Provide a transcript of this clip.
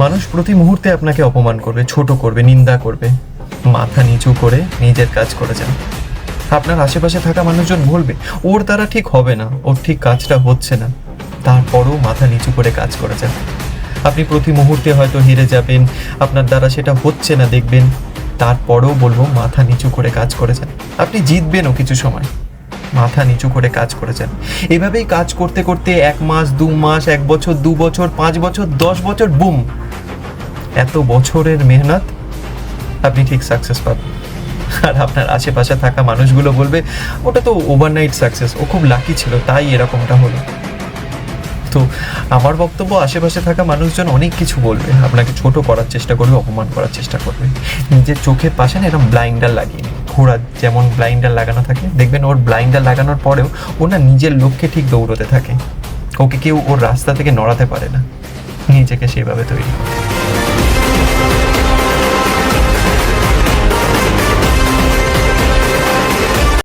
মানুষ প্রতি মুহূর্তে আপনাকে অপমান করবে, ছোট করবে, নিন্দা করবে। মাথা নিচু করে নিজের কাজ করে যান। আপনার আশেপাশে থাকা মানুষজন বলবে ওর দ্বারা ঠিক হবে না, ওর ঠিক কাজটা হচ্ছে না, তারপরও মাথা নিচু করে কাজ করে যান। আপনি প্রতি মুহূর্তে হয়তো হেরে যাবেন, আপনার দ্বারা সেটা হচ্ছে না দেখবেন, তারপরেও বলবো মাথা নিচু করে কাজ করে যান। আপনি জিতবেনও কিছু সময়, মাথা নিচু করে কাজ করে যান। এভাবেই কাজ করতে করতে 1 মাস, 2 মাস, 1 বছর, 2 বছর, 5 বছর, 10 বছর, বুম, এত বছরের মেহনত, আপনি ঠিক সাকসেস পাবেন। আর আপনার আশেপাশে থাকা মানুষগুলো বলবে ওটা তো ওভারনাইট সাকসেস, ও খুব লাকি ছিল তাই এরকমটা হলো। তো আমার বক্তব্য, আশেপাশে থাকা মানুষজন অনেক কিছু বলবে, আপনাকে ছোট করার চেষ্টা করবে, অপমান করার চেষ্টা করবে। নিজের চোখের পাশে না এরকম ব্লাইন্ডার লাগিয়ে নিন। ঘোড়া যেমন ব্লাইন্ডার লাগানো থাকে, দেখবেন ওর ব্লাইন্ডার লাগানোর পরেও ও না নিজের লক্ষ্যে ঠিক দৌড়তে থাকে। ওকে কেউ ওর রাস্তা থেকে নড়াতে পারে না। নিজেকে সেভাবে তৈরি করুন।